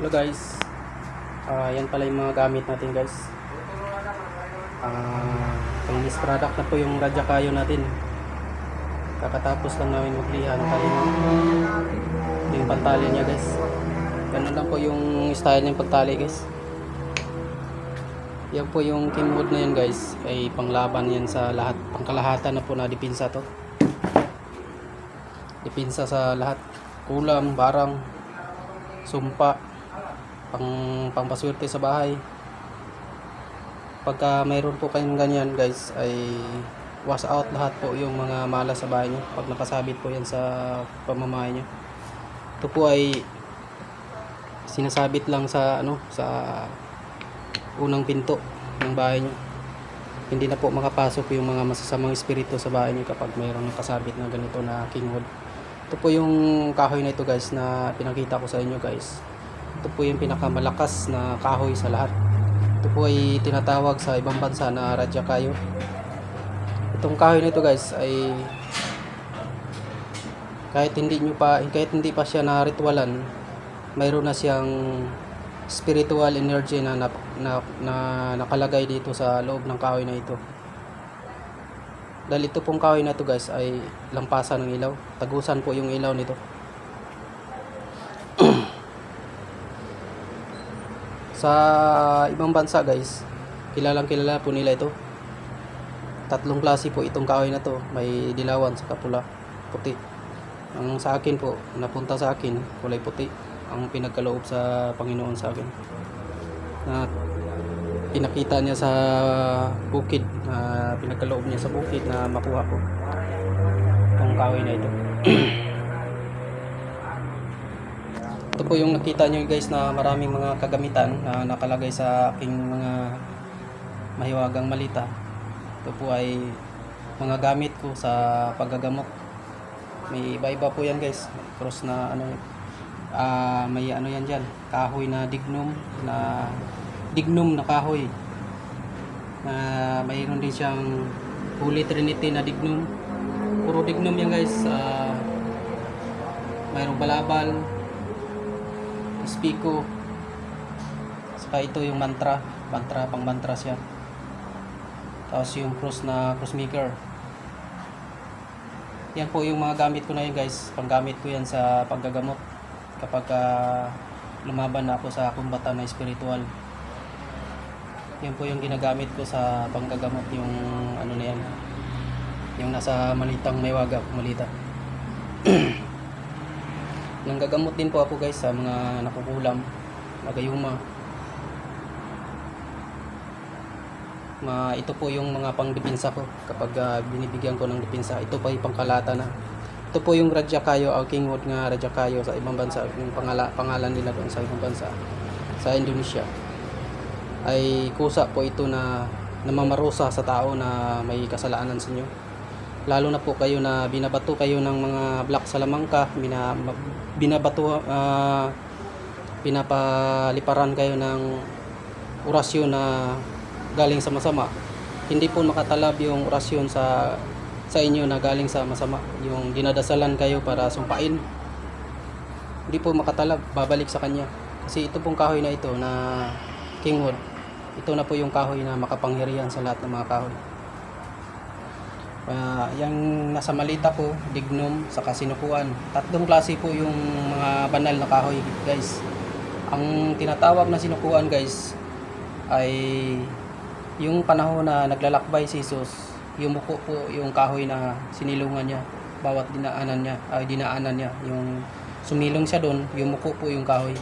Hello guys, yan pala yung mga gamit natin guys. Finished product na po yung radya kayo natin. Kakatapos lang namin magliha ng kanina. Yung pantali niya guys. Ganun lang po yung style ng pagtali guys. Yan po yung kinwood na yan guys, ay panglaban yan sa lahat, pangkalahatan na po na dipinsa to. Dipinsa sa lahat, kulam, barang, sumpa, pangpaswerte sa bahay. Pagka mayroon po kayong ganyan guys, ay wash out lahat po yung mga malas sa bahay nyo pag nakasabit po yan sa pamamahay nyo. Ito po ay sinasabit lang sa sa unang pinto ng bahay nyo. Hindi na po makapasok yung mga masasamang espiritu sa bahay nyo kapag mayroong nakasabit na ganito na kingwood. Ito po yung kahoy na ito guys na pinakita ko sa inyo guys. Ito po yung pinakamalakas na kahoy sa lahat. Ito po ay tinatawag sa ibang bansa na radya kayo. Itong kahoy na ito guys ay kahit hindi pa siya na ritualan, mayroon na siyang spiritual energy na nakalagay dito sa loob ng kahoy na ito. Dahil ito pong kahoy na ito guys ay lampasan ng ilaw. Tagusan po yung ilaw nito. Sa ibang bansa guys, kilala po nila ito. Tatlong klase po itong kahoy na to. May dilawan sa pula, puti. Ang sa akin po, napunta sa akin, kulay puti ang pinagkaloob sa Panginoon sa akin. Na pinakita niya sa bukid, na pinagkaloob niya sa bukid na makuha ko ang kahoy na ito. Ito po yung nakita nyo guys na maraming mga kagamitan na nakalagay sa aking mga mahiwagang malita. Ito po ay mga gamit ko sa paggagamot. May iba-iba po yan guys. Cross na may yan dyan, kahoy na dignum na kahoy. Mayroon din siyang Holy Trinity na dignum. Puro dignum yan guys. Mayroong balabal, spiko, saka ito yung mantra, pang mantra siya. Tapos yung cross maker. Yan po yung mga gamit ko na yun guys. Panggamit ko yan sa paggagamot kapag lumaban na ako sa kumbatan na spiritual. Yan po yung ginagamit ko sa panggagamot, yung na yan, yung nasa malitang maywaga, malita. Nanggagamot din po ako guys sa mga nakukulam, nagayuma. Ito po yung mga pangdipinsa ko kapag binibigyan ko ng dipinsa. Ito pa yung pangkalata na. Ito po yung radya kayo, kingwood nga radya kayo sa ibang bansa. Yung pangalan nila doon sa ibang bansa, sa Indonesia, ay kusa po ito na namamarusa sa tao na may kasalanan sa inyo. Lalo na po kayo na binabato kayo ng mga black salamangka, pinapaliparan kayo ng orasyon na galing sa masama. Hindi po makatalab yung orasyon sa inyo na galing sa masama. Yung dinadasalan kayo para sumpain, hindi po makatalab, babalik sa kanya. Kasi ito pong kahoy na ito na kingwood, ito na po yung kahoy na makapangyarihan sa lahat ng mga kahoy. Yung nasa malita po, dignum, saka sinukuan. Tatlong klase po yung mga banal na kahoy guys. Ang tinatawag na sinukuan guys ay yung panahon na naglalakbay si Jesus. Yumuko po yung kahoy na sinilungan niya bawat dinaanan niya, yung sumilong siya doon, yumuko po yung kahoy.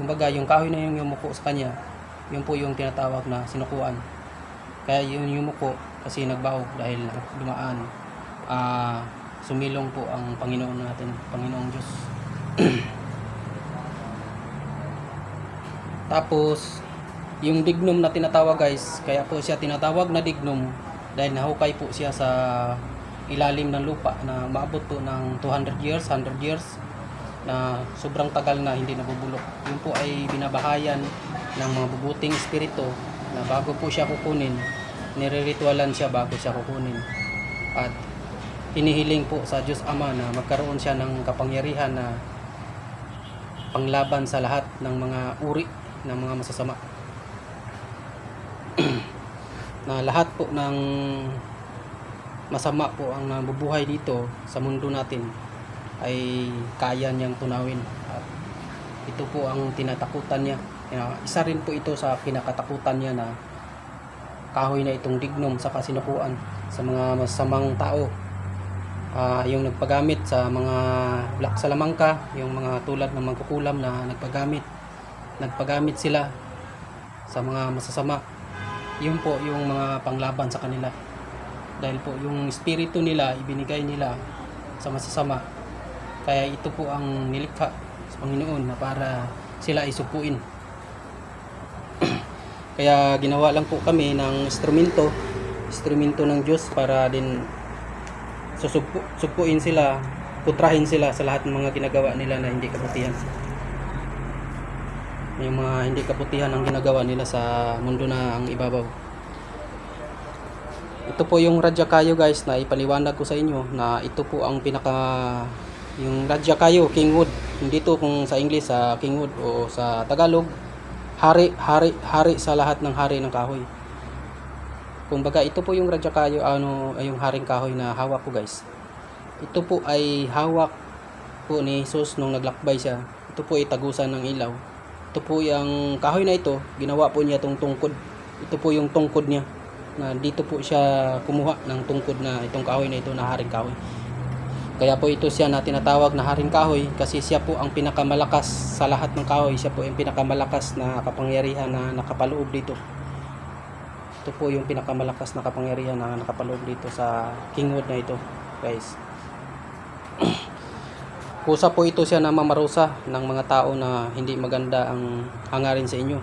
Kumbaga yung kahoy na yung yumuko sa kanya, yun po yung tinatawag na sinukuan. Kaya yung yumuko kasi nagbaho dahil dumaan, sumilong po ang Panginoon natin, Panginoong Diyos. Tapos yung dignum na tinatawag guys, kaya po siya tinatawag na dignum dahil nahukay po siya sa ilalim ng lupa na maabot po ng 200 years, 100 years, na sobrang tagal na hindi nabubulok. Yun po ay binabahayan ng mga bubuting espiritu na bago po siya kukunin, nire-ritualan siya bago siya kukunin. At hinihiling po sa Diyos Ama na magkaroon siya ng kapangyarihan na panglaban sa lahat ng mga uri ng mga masasama. Na lahat po ng masama po ang nabubuhay dito sa mundo natin ay kaya niyang tunawin. At ito po ang tinatakutan niya. Isa rin po ito sa kinakatakutan niya na kahoy na itong dignum sa kasinukuan sa mga masamang tao. Yung nagpagamit sa mga Black Salamangka, yung mga tulad ng mangkukulam na nagpagamit sila sa mga masasama. Yun po yung mga panglaban sa kanila. Dahil po yung espiritu nila ibinigay nila sa masasama. Kaya ito po ang nilikha sa Panginoon na para sila ay supuin. Kaya ginawa lang po kami ng instrumento ng Diyos para din supuin sila, putrahin sila sa lahat ng mga ginagawa nila na hindi kabutihan. Yung mga hindi kabutihan ang ginagawa nila sa mundo na ang ibabaw. Ito po yung Radya Kayo guys, na ipaliwanag ko sa inyo na ito po ang yung Radya Kayo, Kingwood. Hindi to kung sa English sa Kingwood o sa Tagalog, hari sa lahat ng hari ng kahoy. Kumbaga ito po yung Radya Kayo, yung haring kahoy na hawak ko guys. Ito po ay hawak po ni Jesus nung naglakbay siya. Ito po ay tagusan ng ilaw. Ito po yung kahoy na ito, ginawa po niya itong tungkod. Ito po yung tungkod niya. Na dito po siya kumuha ng tungkod na itong kahoy na ito na haring kahoy. Kaya po ito siya na tinatawag na haring kahoy kasi siya po ang pinakamalakas sa lahat ng kahoy. Siya po ang pinakamalakas na kapangyarihan na nakapaloob dito. Ito po yung pinakamalakas na kapangyarihan na nakapaloob dito sa Kingwood na ito guys. Kusa po ito siya na mamarusa ng mga tao na hindi maganda ang hangarin sa inyo.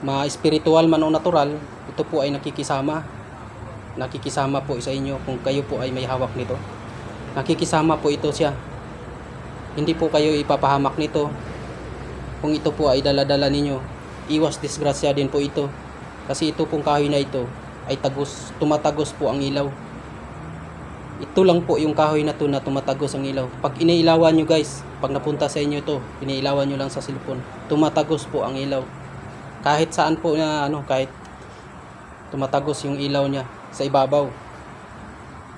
Ma-spiritual man o natural, ito po ay nakikisama po sa inyo kung kayo po ay may hawak nito. Nakikisama po ito siya. Hindi po kayo ipapahamak nito. Kung ito po ay dala-dala ninyo, iwas disgrasya din po ito. Kasi ito pong kahoy na ito ay tumatagos po ang ilaw. Ito lang po yung kahoy na to na tumatagos ang ilaw. Pag iniilawan nyo guys, pag napunta sa inyo to, iniilawan nyo lang sa cellphone, tumatagos po ang ilaw. Kahit saan po na kahit tumatagos yung ilaw niya sa ibabaw.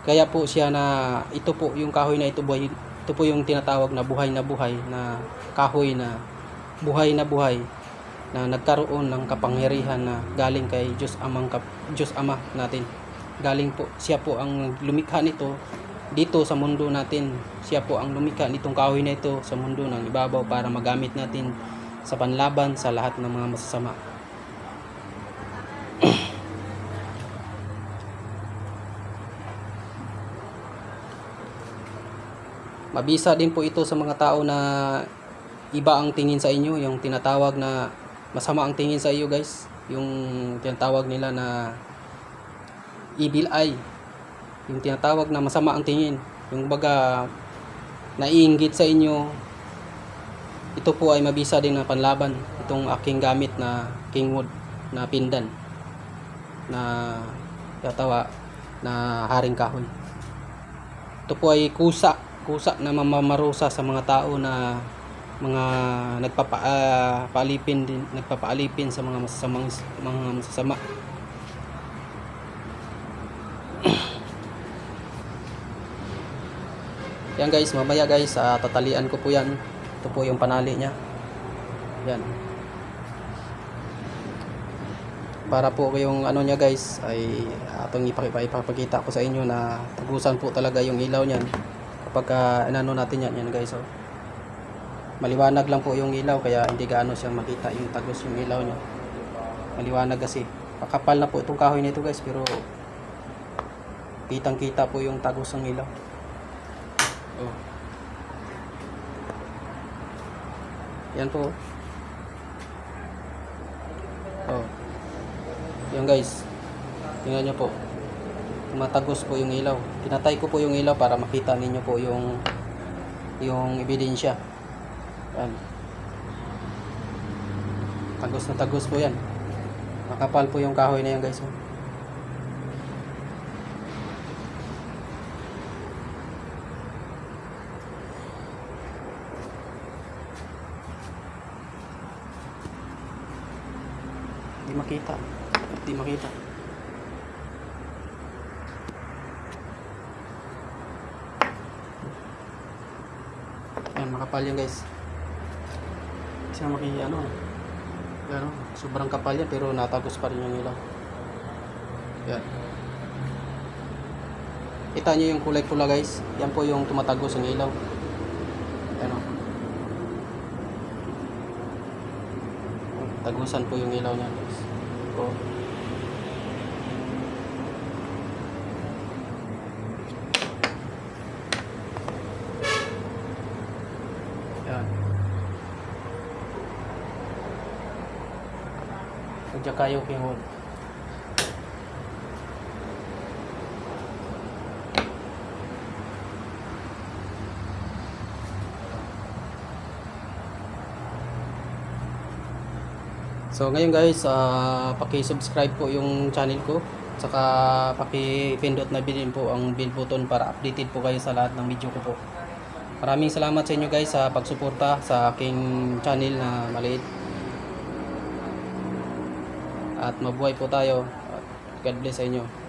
Kaya po siya na ito po yung kahoy na ito po yung tinatawag na buhay na kahoy na buhay na nagkaroon ng kapangyarihan na galing kay Diyos Ama natin. Galing po, siya po ang lumikha nito dito sa mundo natin. Siya po ang lumikha nitong kahoy na ito sa mundo ng ibabaw para magamit natin sa panlaban sa lahat ng mga masasama. Mabisa din po ito sa mga tao na iba ang tingin sa inyo, yung tinatawag na masama ang tingin sa iyo guys, yung tinatawag nila na evil eye, yung tinatawag na masama ang tingin, yung baga naiinggit sa inyo. Ito po ay mabisa din na panlaban. Itong aking gamit na Kingwood na pindan na yatawa na haring kahoy. Ito po ay kusa na mamamarusa sa mga tao na mga nagpapaalipin sa mga masasama. Yan guys, mamaya guys, tatalian ko po yan. Ito po yung panali niya. Yan. Para po yung niya guys ay atong ipapakita ko sa inyo na tagusan po talaga yung ilaw niyan kapag natin yan guys. So, maliwanag lang po yung ilaw kaya hindi gaano siyang makita yung tagos yung ilaw niya. Maliwanag kasi. Pakapal na po itong kahoy nito guys pero kitang kita po yung tagos ng ilaw. Oh. Yan po. Oh. Yan guys. Tingnan nyo po. Tumatagos po yung ilaw. Pinatay ko po yung ilaw para makita ninyo po yung ebidensya. Yan. Tagos na tagos po yan. Makapal po yung kahoy na yan guys. makita. Hindi makita. Ayan, makapal yan guys. Kasi ano, sobrang kapal yan pero natagos pa rin yung ilaw. Yan. Kita nyo yung kulay pula guys. Yan po yung tumatagos ng ilaw. Yan o. Tagusan po yung ilaw niya guys. So, yan. Kaya kayo kihon. So ngayon guys, paki-subscribe po yung channel ko. Saka paki-pindot na din po ang bell button para updated po kayo sa lahat ng video ko po. Maraming salamat sa inyo guys sa pagsuporta sa aking channel na maliit. At mabuhay po tayo. God bless sa inyo.